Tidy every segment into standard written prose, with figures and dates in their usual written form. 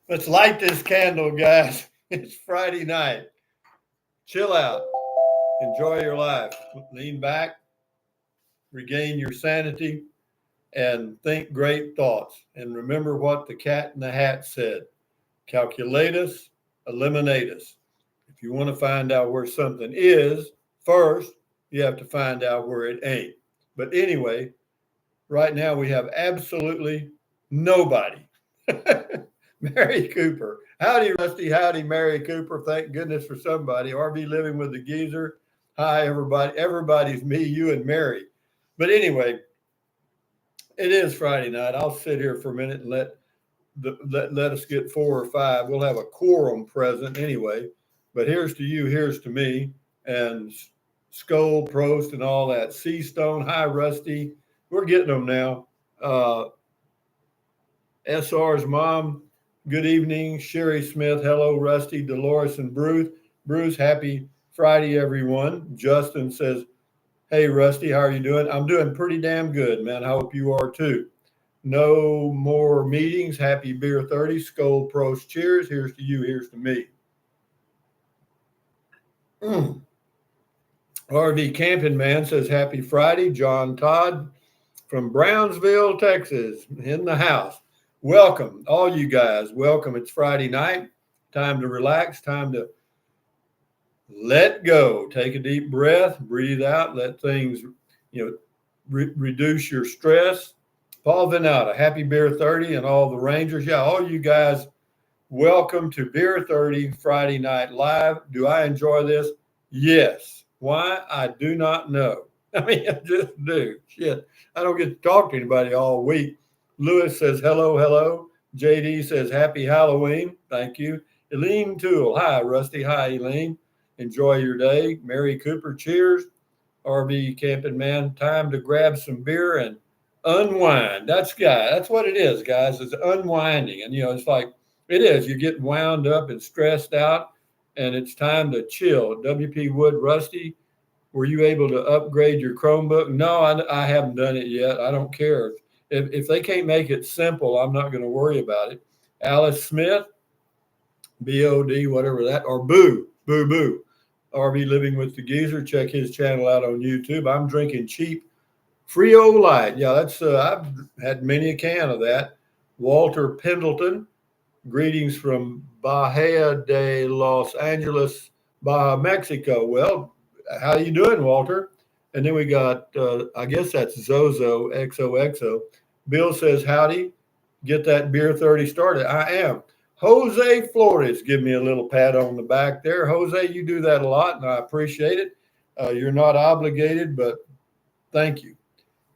Let's light this candle, guys. It's Friday night. Chill out. Enjoy your life. Lean back, regain your sanity, and think great thoughts. And remember what the cat in the hat said: calculatus, eliminatus. If you want to find out where something is, first, you have to find out where it ain't. But anyway, right now we have absolutely nobody. Mary Cooper. Howdy, Rusty. Howdy, Mary Cooper. Thank goodness for somebody. RV living with the geezer. Hi, everybody. Everybody's me, you, and Mary. But anyway, it is Friday night. I'll sit here for a minute and let us get four or five. We'll have a quorum present anyway. But here's to you, here's to me, and Skull, Prost, and all that. Seastone. Hi, Rusty. We're getting them now. SR's mom, good evening. Sherry Smith, hello, Rusty, Dolores, and Bruce. Bruce, happy Friday, everyone. Justin says, hey, Rusty, how are you doing? I'm doing pretty damn good, man. I hope you are too. No more meetings. Happy Beer 30. Skull Pros. Cheers. Here's to you. Here's to me. RV Camping Man says, happy Friday. John Todd from Brownsville, Texas, in the house. Welcome, all you guys. Welcome. It's Friday night. Time to relax. Time to let go. Take a deep breath. Breathe out. Let things, reduce your stress. Paul Venata, happy Beer 30, and all the Rangers. Yeah, all you guys, welcome to Beer 30 Friday Night Live. Do I enjoy this? Yes. Why? I do not know. I mean, I just do. Shit. I don't get to talk to anybody all week. Lewis says, hello, hello. JD says, happy Halloween. Thank you. Elaine Toole. Hi, Rusty. Hi, Elaine. Enjoy your day. Mary Cooper, cheers. RV Camping Man, time to grab some beer and unwind. That's what it is, guys. It's unwinding. And, it's like, it is. You get wound up and stressed out, and it's time to chill. WP Wood, Rusty, were you able to upgrade your Chromebook? No, I haven't done it yet. I don't care. If they can't make it simple, I'm not going to worry about it. Alice Smith, BOD, whatever that, or Boo, Boo, Boo. RV Living with the Geezer. Check his channel out on YouTube. I'm drinking cheap Frio Light. Yeah, that's I've had many a can of that. Walter Pendleton, greetings from Bahia de Los Angeles, Baja, Mexico. Well, how you doing, Walter? And then we got, I guess that's Zozo, XOXO. Bill says, howdy, get that Beer 30 started. I am. Jose Flores, give me a little pat on the back there. Jose, you do that a lot, and I appreciate it. You're not obligated, but thank you.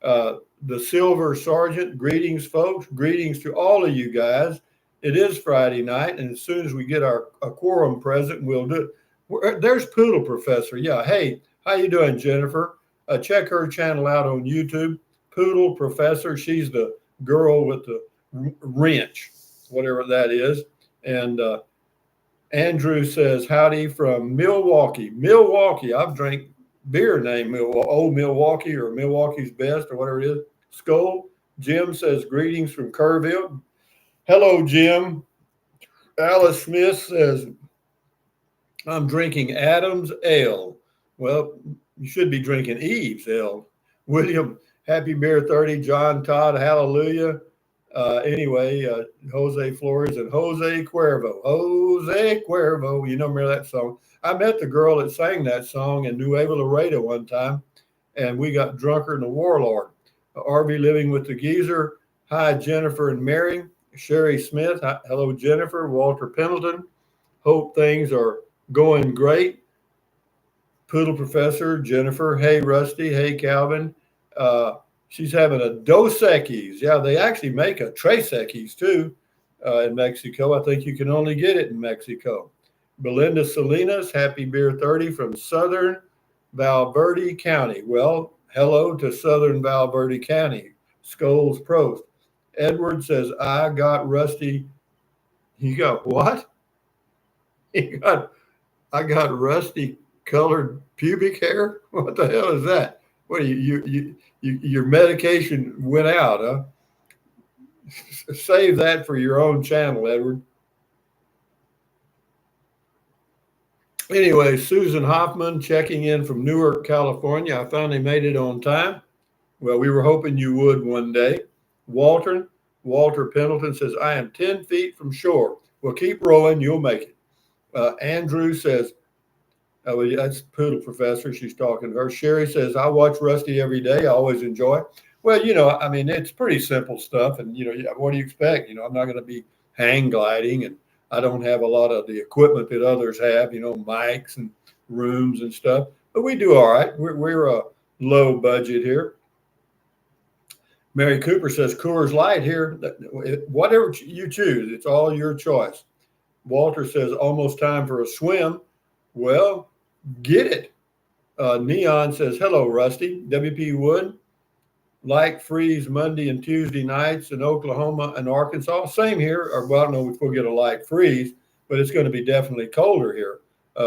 The Silver Sergeant, greetings, folks. Greetings to all of you guys. It is Friday night, and as soon as we get a quorum present, we'll do it. There's Poodle Professor. Yeah, hey, how you doing, Jennifer? Check her channel out on YouTube. Poodle Professor. She's the girl with the wrench, whatever that is. And Andrew says, howdy from Milwaukee. Milwaukee. I've drank beer named Old Milwaukee or Milwaukee's Best or whatever it is. Skull. Jim says, greetings from Kerrville. Hello, Jim. Alice Smith says, I'm drinking Adam's Ale. Well, you should be drinking Eve's Ale. William, happy Beer 30. John Todd, hallelujah. Jose Flores and Jose Cuervo. Jose Cuervo. You know, remember that song? I met the girl that sang that song in Nuevo Laredo one time, and we got drunker than a warlord. RV Living with the Geezer. Hi, Jennifer and Mary. Sherry Smith. Hello, Jennifer. Walter Pendleton. Hope things are going great. Poodle Professor, Jennifer. Hey, Rusty. Hey, Calvin. She's having a Dos Equis. Yeah, they actually make a Tres Equis too in Mexico. I think you can only get it in Mexico. Belinda Salinas, happy Beer 30 from Southern Valverde County. Well, hello to Southern Valverde County. Skulls Prost. Edward says, I got Rusty. You got what? I got rusty colored pubic hair? What the hell is that? What your medication went out, huh? Save that for your own channel, Edward. Anyway, Susan Hoffman checking in from Newark, California. I finally made it on time. Well, we were hoping you would one day. Walter, Walter Pendleton says, I am 10 feet from shore. Well, keep rowing. You'll make it. Andrew says, oh, well, that's Poodle Professor. She's talking to her. Sherry says, I watch Rusty every day. I always enjoy. Well, I mean, it's pretty simple stuff. And, what do you expect? I'm not going to be hang gliding, and I don't have a lot of the equipment that others have, mics and rooms and stuff. But we do all right. We're a low budget here. Mary Cooper says, Coors Light here. Whatever you choose, it's all your choice. Walter says, almost time for a swim. Well, get it. Neon says, hello, Rusty. WP Wood, like freeze Monday and Tuesday nights in Oklahoma and Arkansas. Same here. Or, well, I don't know if we'll get a light freeze, but it's going to be definitely colder here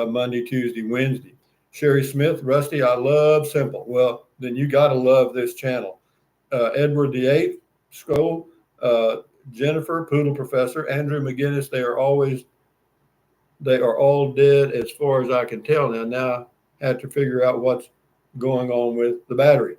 Monday, Tuesday, Wednesday. Sherry Smith, Rusty, I love simple. Well, then you got to love this channel. Edward the Eighth, Skoll, Jennifer, Poodle Professor, Andrew McGinnis, they are all dead as far as I can tell now. Now I have to figure out what's going on with the battery.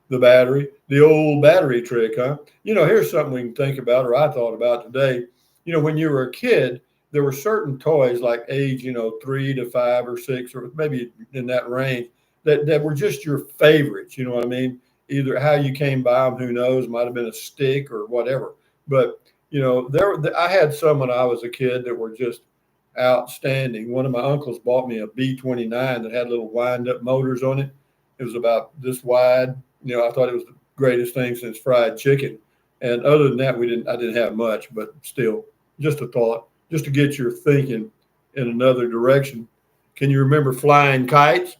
The old battery trick, huh? Here's something we can think about, or I thought about today. When you were a kid, there were certain toys like age, 3 to 5 or 6, or maybe in that range, that were just your favorites. You know what I mean? Either how you came by them, who knows, might have been a stick or whatever. But, I had some when I was a kid that were just outstanding. One of my uncles bought me a B-29 that had little wind-up motors on it. It was about this wide. I thought it was the greatest thing since fried chicken. And other than that, I didn't have much, but still, just a thought, just to get your thinking in another direction. Can you remember flying kites?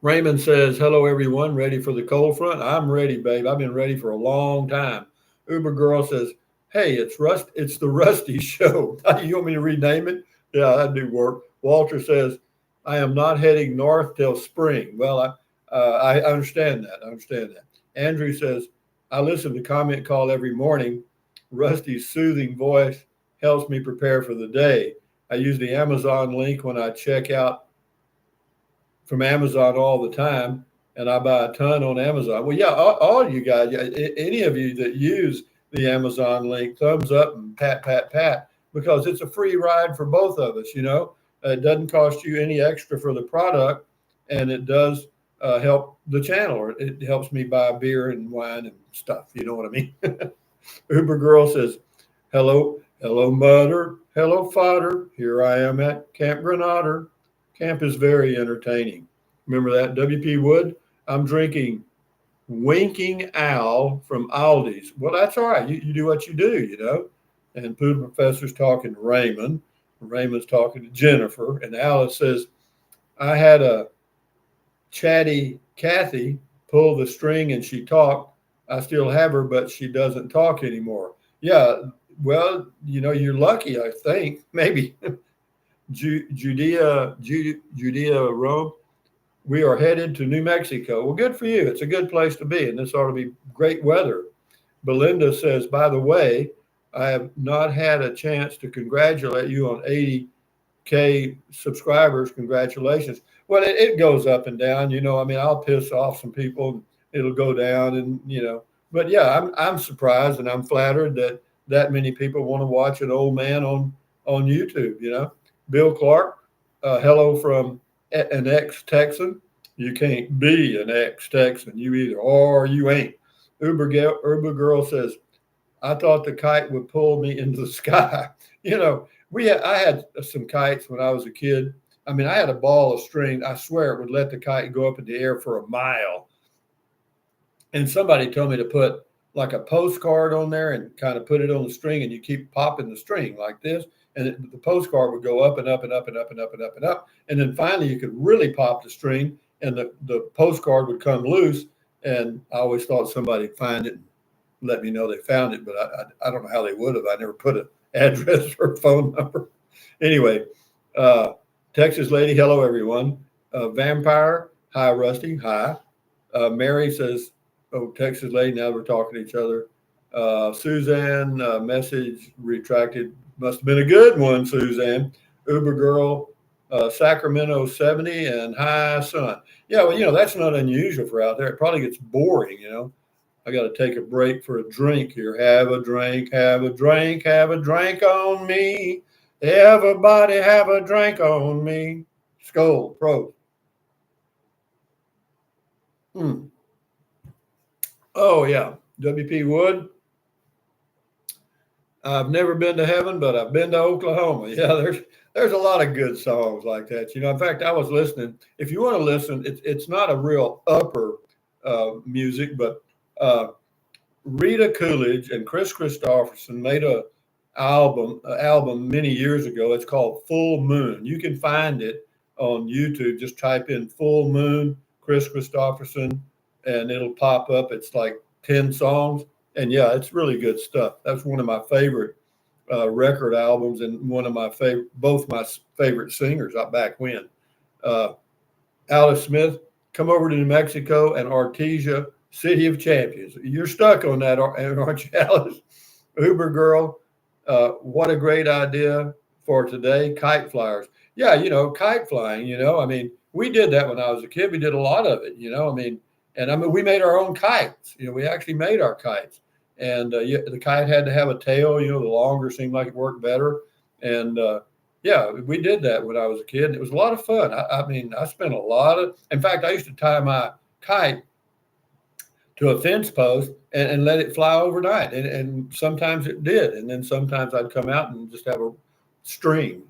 Raymond says, hello, everyone. Ready for the cold front? I'm ready, babe. I've been ready for a long time. Uber Girl says, hey, it's the Rusty Show. You want me to rename it? Yeah, that do work. Walter says, I am not heading north till spring. Well, I understand that. Andrew says, I listen to Comment Call every morning. Rusty's soothing voice helps me prepare for the day. I use the Amazon link when I check out from Amazon all the time, and I buy a ton on Amazon. Well, yeah, all you guys, any of you that use the Amazon link, thumbs up and pat, pat, pat, because it's a free ride for both of us. It doesn't cost you any extra for the product, and it does help the channel, or it helps me buy beer and wine and stuff. You know what I mean? Uber Girl says, hello, mother, hello, fodder. Here I am at Camp Grenada. Camp is very entertaining. Remember that, WP Wood? I'm drinking Winking Owl from Aldi's. Well, that's all right. You do what you do, And Poodle Professor's talking to Raymond. Raymond's talking to Jennifer. And Alice says, I had a chatty Kathy pull the string and she talked. I still have her, but she doesn't talk anymore. Yeah, well, you're lucky, I think. Maybe. Judea Rome, we are headed to New Mexico. Well, good for you. It's a good place to be, and this ought to be great weather. Belinda says, by the way, I have not had a chance to congratulate you on 80K subscribers. Congratulations. Well, it goes up and down. I'll piss off some people and it'll go down, and but yeah, I'm surprised and I'm flattered that many people want to watch an old man on YouTube. Bill Clark, hello from an ex-Texan. You can't be an ex-Texan. You either are or you ain't. Uber Girl says, I thought the kite would pull me into the sky. I had some kites when I was a kid. I had a ball of string. I swear it would let the kite go up in the air for a mile. And somebody told me to put like a postcard on there and kind of put it on the string, and you keep popping the string like this. And the postcard would go up and up and up and up and up and up and up. And then finally you could really pop the string and the postcard would come loose. And I always thought somebody would find it and let me know they found it, but I don't know how they would have. I never put an address or phone number. Anyway, Texas lady, hello, everyone. Vampire, hi, Rusty, hi. Mary says, oh, Texas lady, now we're talking to each other. Suzanne, message retracted. Must have been a good one, Suzanne. Uber Girl, Sacramento 70 and high sun. Yeah, well, that's not unusual for out there. It probably gets boring. I got to take a break for a drink here. Have a drink, have a drink, have a drink on me. Everybody have a drink on me. Skull, pro. Hmm. Oh, yeah. W.P. Wood. I've never been to heaven, but I've been to Oklahoma. Yeah, there's a lot of good songs like that. In fact, I was listening. If you want to listen, it's not a real upper music, but Rita Coolidge and Chris Christopherson made a album many years ago. It's called Full Moon. You can find it on YouTube. Just type in Full Moon, Chris Christopherson, and it'll pop up. It's like 10 songs. And yeah, it's really good stuff. That's one of my favorite record albums, and one of my favorite, both my favorite singers out back when. Uh, Alice Smith, Come Over to New Mexico, and Artesia, City of Champions. You're stuck on that, aren't you, Alice? Uber Girl, what a great idea for today. Kite flyers. Yeah, kite flying, I mean, we did that when I was a kid. We did a lot of it, we made our own kites. We actually made our kites. And the kite had to have a tail, the longer seemed like it worked better. And yeah, we did that when I was a kid. It was a lot of fun. I spent in fact, I used to tie my kite to a fence post and let it fly overnight. And sometimes it did. And then sometimes I'd come out and just have a string.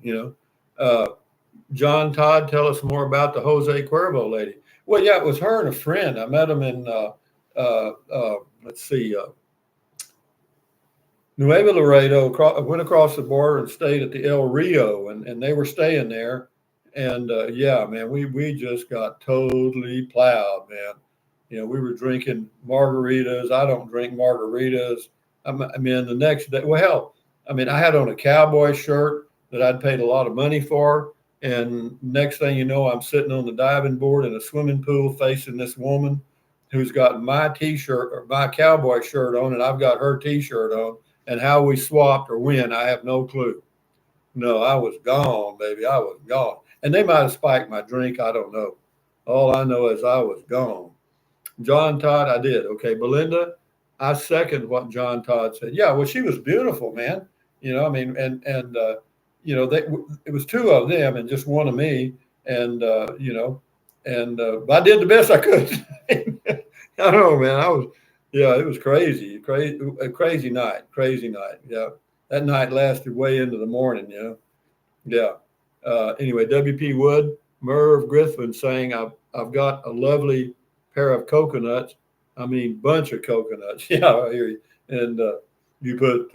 John Todd, tell us more about the Jose Cuervo lady. Well, yeah, it was her and a friend. I met them in, let's see, Nuevo Laredo. Went across the border and stayed at the El Rio, and they were staying there. And yeah, man, we just got totally plowed, man. We were drinking margaritas. I don't drink margaritas. The next day, well, I had on a cowboy shirt that I'd paid a lot of money for. And next thing you know, I'm sitting on the diving board in a swimming pool facing this woman who's got my T-shirt or my cowboy shirt on, and I've got her T-shirt on. And how we swapped or when, I have no clue. No, I was gone, baby. I was gone. And they might have spiked my drink. I don't know. All I know is I was gone. John Todd, I did. Okay, Belinda, I second what John Todd said. Yeah, well, she was beautiful, man. It was two of them and just one of me. And I did the best I could. I don't know, man. Yeah, it was crazy, a crazy night. Yeah, that night lasted way into the morning. Yeah. Anyway, W.P. Wood, Merv Griffin saying, I've got a lovely pair of coconuts. Bunch of coconuts. Yeah, I hear you. And you put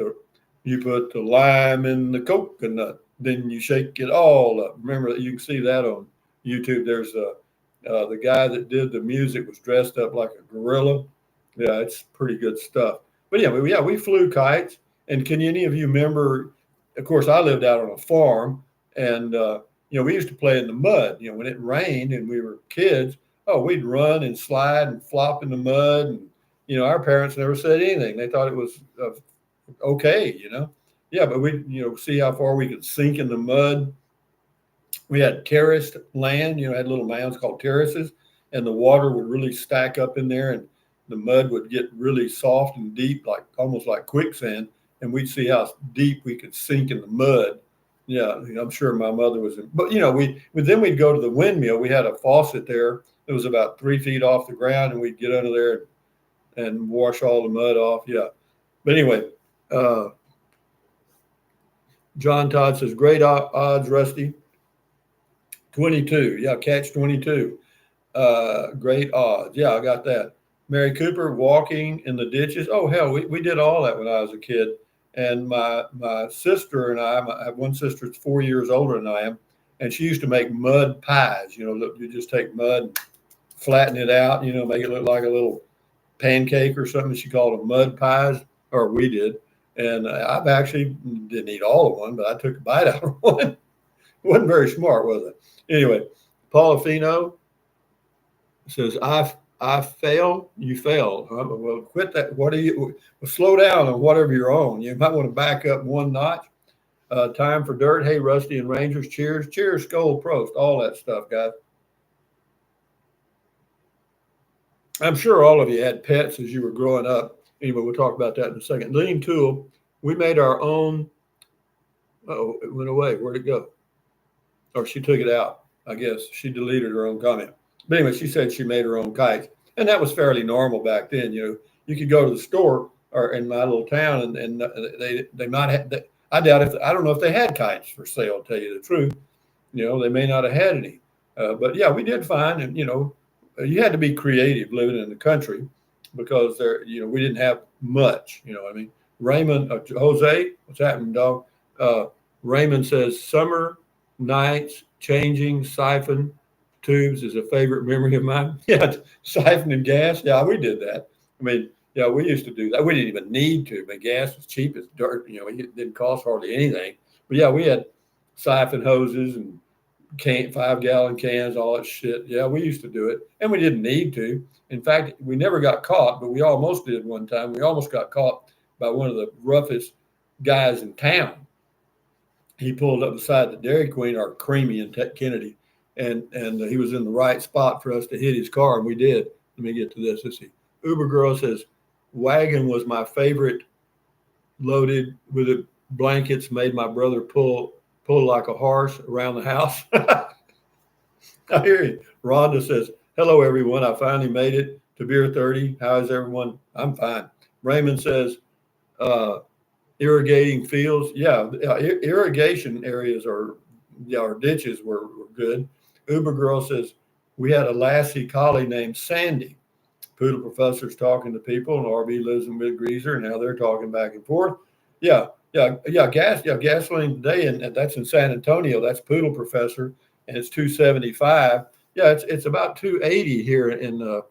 the lime in the coconut, then you shake it all up. Remember that you can see that on YouTube. There's the guy that did the music was dressed up like a gorilla. Yeah, it's pretty good stuff. But yeah, we flew kites. And can any of you remember? Of course, I lived out on a farm, and we used to play in the mud. When it rained and we were kids, oh, we'd run and slide and flop in the mud. And our parents never said anything. They thought it was okay. Yeah, but we see how far we could sink in the mud. We had terraced land. Had little mounds called terraces, and the water would really stack up in there, and the mud would get really soft and deep, like almost like quicksand, and we'd see how deep we could sink in the mud. Yeah, I'm sure my mother was in, but then we'd go to the windmill. We had a faucet there that was about 3 feet off the ground, and we'd get under there and wash all the mud off. Yeah, but anyway, John Todd says, great odds, Rusty. 22, yeah, catch 22. Great odds. Yeah, I got that. Mary Cooper, walking in the ditches. Oh, hell, we did all that when I was a kid. And my sister and I have one sister that's 4 years older than I am, and she used to make mud pies. You just take mud and flatten it out, make it look like a little pancake or something. She called them mud pies, or we did. And I've actually didn't eat all of one, but I took a bite out of one. It wasn't very smart, was it? Anyway, Paula Fino says, I fail, you fail. Well, quit that. Slow down on whatever you're on. You might want to back up one notch. Time for dirt. Hey, Rusty and Rangers. Cheers. Cheers, Skull Prost. All that stuff, guys. I'm sure all of you had pets as you were growing up. Anyway, we'll talk about that in a second. Lean Tool. We made our own. Oh, it went away. Where'd it go? Or she took it out. I guess she deleted her own comment. But anyway, she said she made her own kites, and that was fairly normal back then. You could go to the store or in my little town, and they might have. I doubt if I don't know if they had kites for sale. To tell you the truth, they may not have had any. But yeah, we did find, and you had to be creative living in the country because we didn't have much. I mean, Raymond, Jose, what's happening, dog? Raymond says summer nights changing siphon tubes is a favorite memory of mine. Yeah, siphoning gas. Yeah, we did that. I mean, yeah, we used to do that. We didn't even need to. I mean, gas was cheap as dirt. It didn't cost hardly anything. But yeah, we had siphon hoses and 5-gallon cans, all that shit. Yeah, we used to do it, and we didn't need to. In fact, we never got caught, but we almost did one time. We almost got caught by one of the roughest guys in town. He pulled up beside the Dairy Queen, our Creamy and Kennedy, and he was in the right spot for us to hit his car, and we did. Let me get to this. Let's see. Uber Girl says, wagon was my favorite, loaded with the blankets, made my brother pull like a horse around the house. I hear you. Rhonda says, hello, everyone. I finally made it to Beer 30. How is everyone? I'm fine. Raymond says, irrigating fields. Yeah, irrigation areas our ditches were good. Uber Girl says, we had a Lassie collie named Sandy. Poodle Professor's talking to people, and RB lives in Big Greaser, and now they're talking back and forth. Yeah, gasoline today, and that's in San Antonio. That's Poodle Professor, and it's $2.75. Yeah, it's about $2.80 here in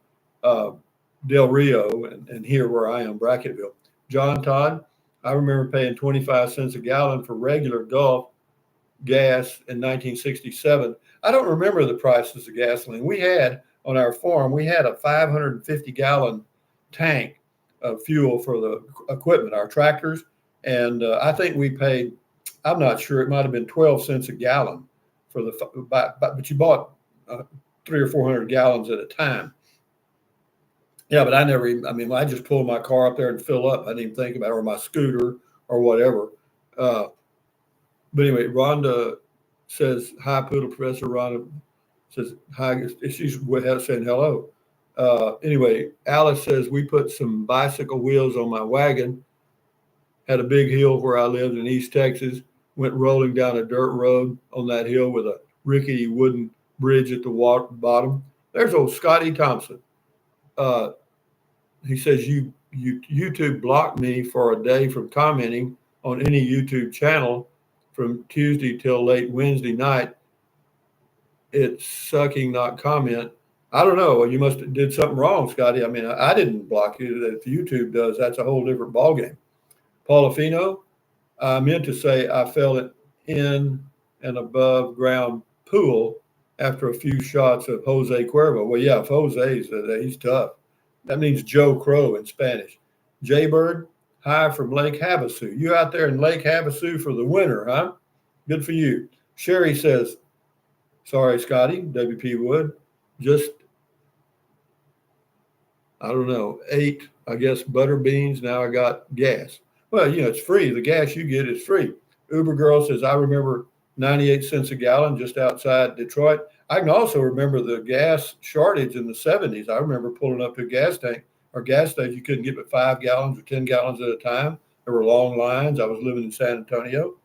Del Rio, and here where I am, Bracketville. John Todd, I remember paying 25 cents a gallon for regular Gulf gas in 1967. I don't remember the prices of gasoline. We had on our farm, we had a 550-gallon tank of fuel for the equipment, our tractors. And I think we paid, I'm not sure, it might have been 12 cents a gallon for but you bought 300 or 400 gallons at a time. Yeah, but I just pulled my car up there and fill up. I didn't even think about it, or my scooter or whatever. But anyway, Rhonda says, hi, Poodle Professor. Rhonda says, hi. She's saying hello. Anyway, Alice says, we put some bicycle wheels on my wagon. Had a big hill where I lived in East Texas, went rolling down a dirt road on that hill with a rickety wooden bridge at the bottom. There's old Scotty Thompson. He says, YouTube blocked me for a day from commenting on any YouTube channel from Tuesday till late Wednesday night. It's sucking, not comment. I don't know. You must have did something wrong, Scotty. I mean, I didn't block you. If YouTube does, that's a whole different ballgame. Paulafino, I meant to say I fell in an above ground pool after a few shots of Jose Cuervo. Well, yeah, if Jose's, he's tough. That means Joe Crow in Spanish. Jaybird, hi from Lake Havasu. You out there in Lake Havasu for the winter, huh? Good for you. Sherry says, sorry, Scotty, WP Wood, just, I don't know, 8, I guess, butter beans. Now I got gas. Well, it's free. The gas you get is free. Uber Girl says, I remember 98 cents a gallon just outside Detroit. I can also remember the gas shortage in the 70s. I remember pulling up to a gas tank or gas station. You couldn't get but 5 gallons or 10 gallons at a time. There were long lines. I was living in San Antonio.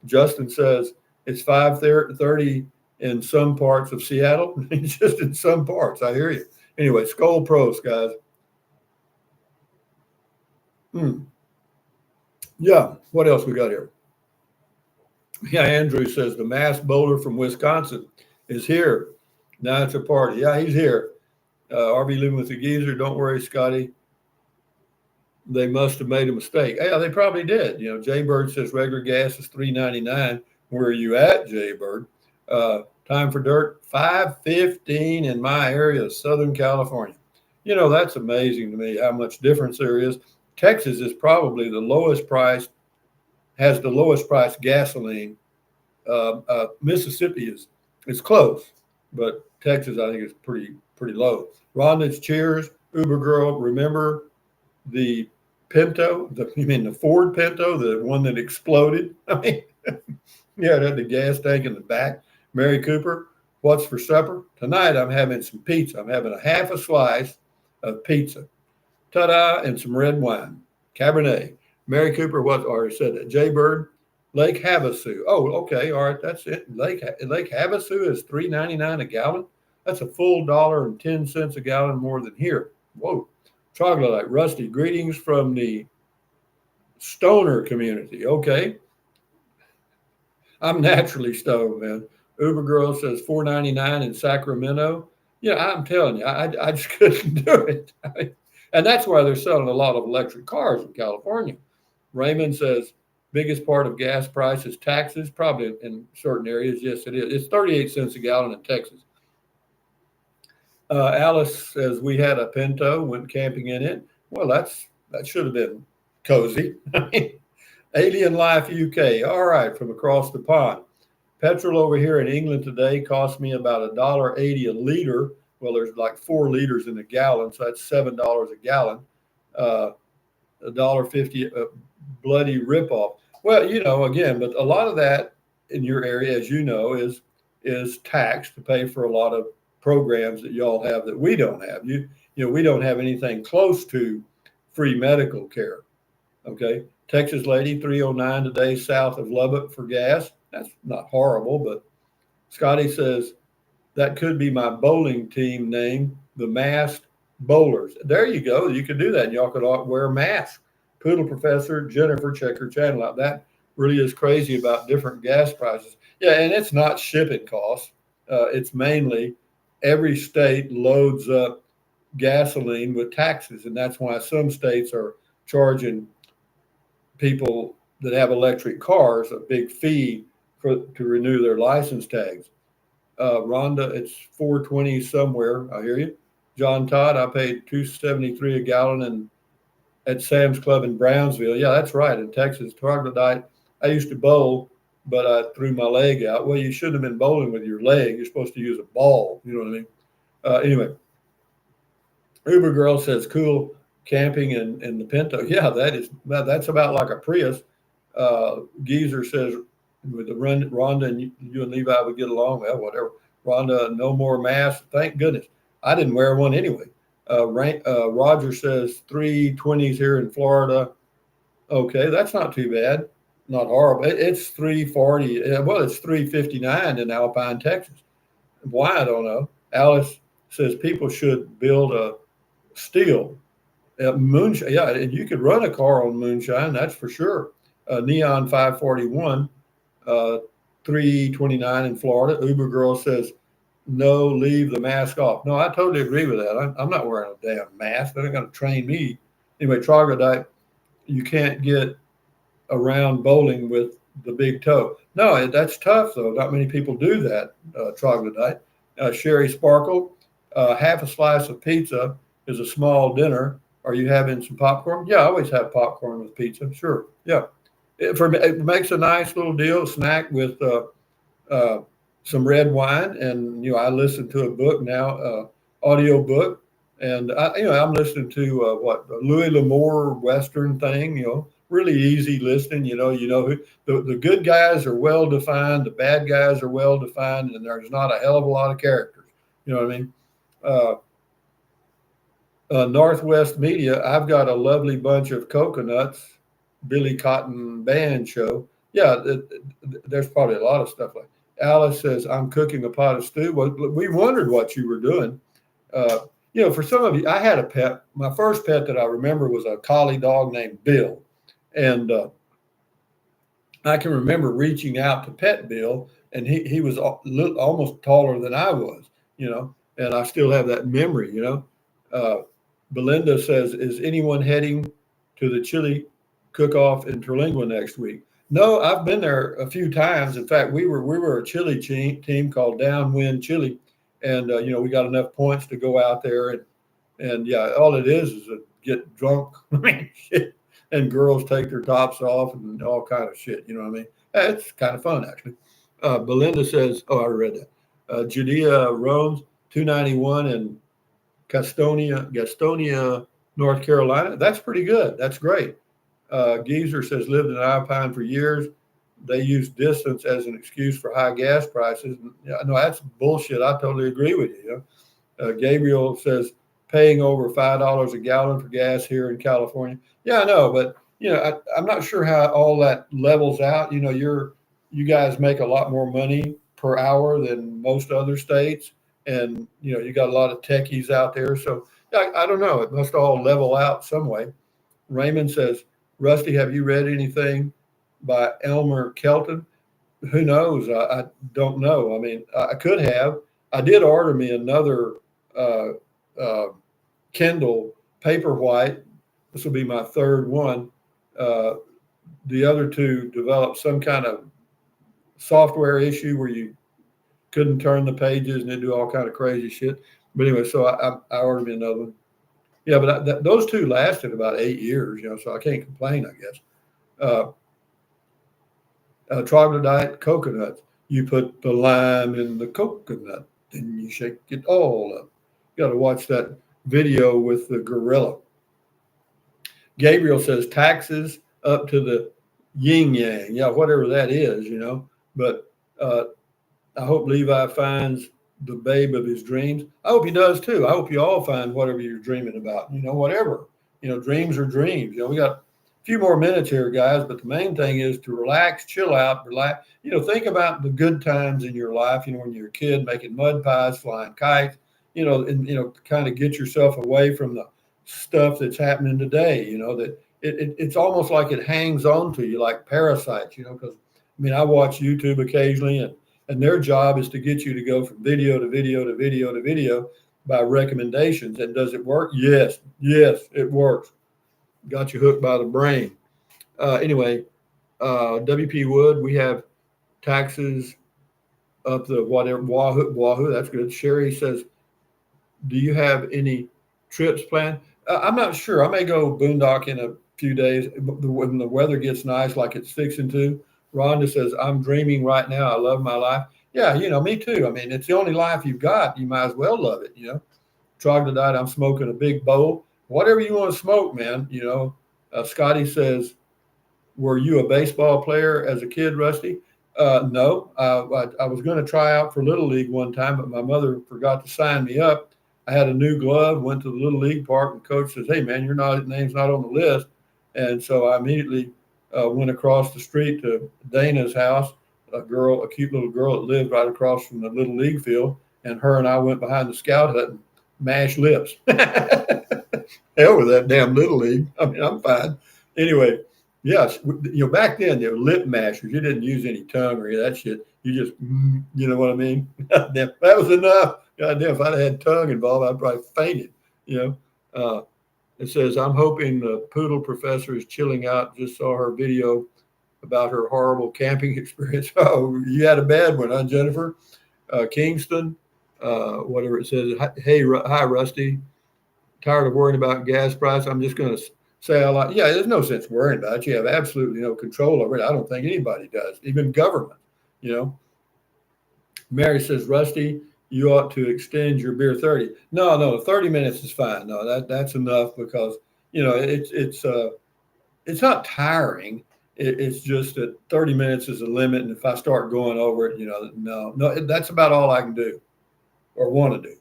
Justin says, it's 5:30 in some parts of Seattle. Just in some parts. I hear you. Anyway, Skull Pros, guys. Yeah, what else we got here? Yeah, Andrew says the mass bowler from Wisconsin is here. Now it's a party. Yeah, he's here. RV living with the geezer. Don't worry, Scotty. They must have made a mistake. Yeah, they probably did. Jaybird says regular gas is $3.99. Where are you at, Jaybird? Time for dirt, $5.15 in my area of Southern California. That's amazing to me how much difference there is. Texas is probably the lowest priced, has the lowest price gasoline. Mississippi is close, but Texas I think is pretty low. Rhonda's cheers. Uber girl, remember the Pinto? You mean the Ford Pinto, the one that exploded? I mean, yeah, it had the gas tank in the back. Mary Cooper, what's for supper? Tonight I'm having some pizza. I'm having a half a slice of pizza. Ta-da, and some red wine. Cabernet. Mary Cooper, what already said that. Jay Bird, Lake Havasu. Oh, okay, all right, that's it. Lake Havasu is $3.99 a gallon. That's a full $1.10 a gallon more than here. Whoa. Troglodyte, Rusty, greetings from the stoner community. Okay. I'm naturally stoned, man. Uber girl says $4.99 in Sacramento. Yeah, I'm telling you, I just couldn't do it. And that's why they're selling a lot of electric cars in California. Raymond says biggest part of gas price is taxes, probably in certain areas. Yes, it is. It's 38 cents a gallon in Texas. Alice says we had a Pinto, went camping in it. Well, that should have been cozy. Alien Life UK. All right, from across the pond. Petrol over here in England today cost me about $1.80 a liter. Well, there's like 4 liters in a gallon, so that's $7 a gallon. $1.50 a bloody ripoff. Well, again, but a lot of that in your area, as you know, is taxed to pay for a lot of programs that y'all have that we don't have. We don't have anything close to free medical care. Okay. Texas lady, 309 today south of Lubbock for gas. That's not horrible, but Scotty says that could be my bowling team name, the Masked Bowlers. There you go. You could do that. And y'all could all wear masks. Poodle Professor, Jennifer, check her channel out. That really is crazy about different gas prices. Yeah, and it's not shipping costs. It's mainly every state loads up gasoline with taxes, and that's why some states are charging people that have electric cars a big fee to renew their license tags. Rhonda, it's 420 somewhere. I hear you. John Todd, I paid $2.73 a gallon at Sam's Club in Brownsville. Yeah, that's right. In Texas, troglodyte. I used to bowl, but I threw my leg out. Well, you shouldn't have been bowling with your leg. You're supposed to use a ball. You know what I mean? Anyway, Uber girl says cool camping in the Pinto. Yeah, that's about like a Prius. Geezer says with the Rhonda and you and Levi would get along. Well, whatever. Rhonda, no more masks. Thank goodness. I didn't wear one anyway. Roger says 320s here in Florida. Okay, that's not too bad. Not horrible. It's 340. Well, it's 359 in Alpine, Texas. Why, I don't know. Alice says people should build a steel moonshine. Yeah, and you could run a car on moonshine, that's for sure. Neon 541, 329 in Florida. Uber girl says, no, leave the mask off. No, I totally agree with that. I'm not wearing a damn mask. They're not going to train me. Anyway, troglodyte, you can't get around bowling with the big toe. No, that's tough, though. Not many people do that, troglodyte. Sherry Sparkle, half a slice of pizza is a small dinner. Are you having some popcorn? Yeah, I always have popcorn with pizza. Sure. Yeah. It makes a nice little deal, snack with some red wine. And, I listen to a book now, audio book. And, I'm listening to Louis L'Amour Western thing, really easy listening. Who the good guys are well defined, the bad guys are well defined, and there's not a hell of a lot of characters. You know what I mean? Northwest Media, I've got a lovely bunch of coconuts, Billy Cotton Band show. Yeah, there's probably a lot of stuff like Alice says, I'm cooking a pot of stew. Well, we wondered what you were doing. For some of you, I had a pet. My first pet that I remember was a collie dog named Bill. And I can remember reaching out to pet Bill, and he was almost taller than I was, and I still have that memory, Belinda says, is anyone heading to the chili cook-off in Terlingua next week? No, I've been there a few times. In fact, we were a chili team called Downwind Chili, and we got enough points to go out there and yeah, all it is to get drunk. I mean, shit, and girls take their tops off and all kind of shit. You know what I mean? It's kind of fun actually. Belinda says, "Oh, I read that." Judea Rome's 291 in Gastonia, North Carolina. That's pretty good. That's great. Geezer says lived in Alpine for years. They use distance as an excuse for high gas prices. Yeah, no, that's bullshit. I totally agree with you. You know? Gabriel says paying over $5 a gallon for gas here in California. Yeah, I know, but I'm not sure how all that levels out. You guys make a lot more money per hour than most other states, and you got a lot of techies out there. So I don't know. It must all level out some way. Raymond says, Rusty, have you read anything by Elmer Kelton? Who knows? I don't know. I mean, I could have. I did order me another uh, uh, Kindle Paperwhite. This will be my third one. Uh, the other two developed some kind of software issue where you couldn't turn the pages and they do all kind of crazy shit. But anyway, so I ordered me another one. Yeah, but those two lasted about 8 years, so I can't complain, I guess. Uh, Troglodyte coconuts. You put the lime in the coconut, and you shake it all up. You got to watch that video with the gorilla. Gabriel says taxes up to the yin yang, yeah, whatever that is. But I hope Levi finds the babe of his dreams. I hope he does too. I hope you all find whatever you're dreaming about. Whatever. Dreams are dreams. We got a few more minutes here, guys, but the main thing is to relax, chill out, relax. Think about the good times in your life. When you're a kid making mud pies, flying kites. And kind of get yourself away from the stuff that's happening today. That it's almost like it hangs on to you like parasites. Because I watch YouTube occasionally, and their job is to get you to go from video to video to video to video by recommendations. And does it work? Yes, it works. Got you hooked by the brain. Anyway, WP Wood, we have taxes up the whatever Wahoo. That's good. Sherry says, do you have any trips planned? I'm not sure. I may go boondock in a few days when the weather gets nice, like it's fixing to. Rhonda says, I'm dreaming right now. I love my life. Yeah, me too. It's the only life you've got. You might as well love it. Troglodyte, I'm smoking a big bowl. Whatever you want to smoke, man. Scotty says, were you a baseball player as a kid, Rusty? No. I was going to try out for Little League one time, but my mother forgot to sign me up. I had a new glove, went to the Little League park, and coach says, hey, man, name's not on the list. And so I immediately went across the street to Dana's house, a cute little girl that lived right across from the Little League field. And her and I went behind the scout hut and mashed lips. Hell with that damn Little League. I'm fine. Anyway, yes, back then, they were lip mashers. You didn't use any tongue or any of that shit. You just, you know what I mean? That was enough. Goddamn, if I'd had tongue involved, I'd probably fainted. It says, I'm hoping the poodle professor is chilling out. Just saw her video about her horrible camping experience. Oh, you had a bad one, huh, Jennifer? Kingston, whatever it says. Hey, hi, Rusty. Tired of worrying about gas price. I'm just going to say there's no sense worrying about it. You have absolutely no control over it. I don't think anybody does, even government. Mary says, Rusty, you ought to extend your beer 30. No, 30 minutes is fine. No, that's enough because, it's not tiring. It's just that 30 minutes is a limit. And if I start going over it, no, that's about all I can do or want to do.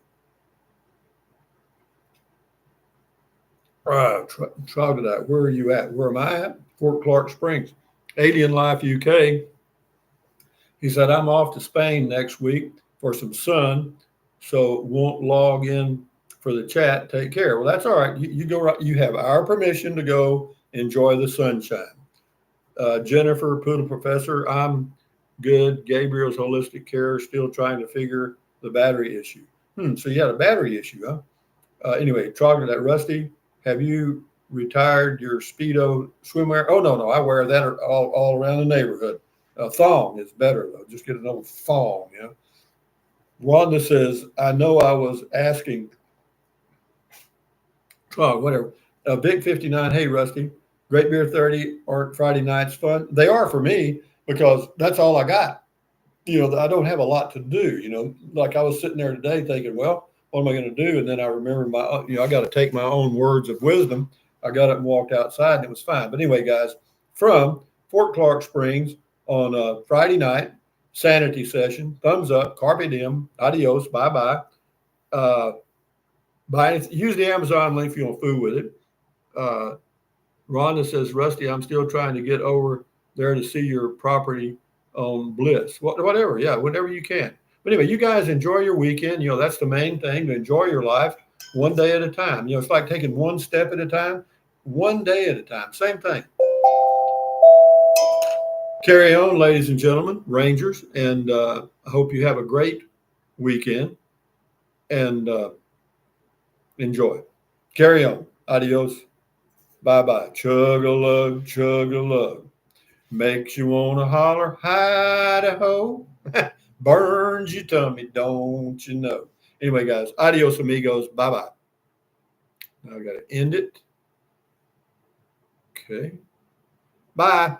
Troglodyte, where are you at? Where am I at? Fort Clark Springs. Alien Life UK. He said, I'm off to Spain next week for some sun, so won't log in for the chat. Take care. Well, that's all right. You go right. You have our permission to go enjoy the sunshine. Jennifer, Poodle Professor, I'm good. Gabriel's Holistic Care, still trying to figure the battery issue. So you had a battery issue, huh? Anyway, Troglodyte, Rusty, have you retired your Speedo swimwear? Oh, no, I wear that all around the neighborhood. A thong is better, though. Just get an old thong, Wanda says, I know I was asking, whatever. Big 59, hey, Rusty, Great Beer 30 aren't Friday nights fun? They are for me because that's all I got. I don't have a lot to do. Like I was sitting there today thinking, well, what am I going to do? And then I remember I got to take my own words of wisdom. I got up and walked outside and it was fine. But anyway, guys, from Fort Clark Springs on a Friday night, Sanity session, thumbs up, carpe diem, adios, bye bye. Use the Amazon link if you want food with it. Uh, Rhonda says, Rusty, I'm still trying to get over there to see your property on Bliss. Whatever. Yeah, whenever you can. But anyway, you guys enjoy your weekend. That's the main thing, to enjoy your life one day at a time. It's like taking one step at a time, one day at a time. Same thing. Carry on, ladies and gentlemen, Rangers. And I hope you have a great weekend and enjoy. Carry on. Adios. Bye-bye. Chug-a-lug, chug-a-lug. Makes you want to holler, hi-de-ho. Burns your tummy, don't you know? Anyway, guys, adios, amigos. Bye-bye. Now I got to end it. Okay. Bye.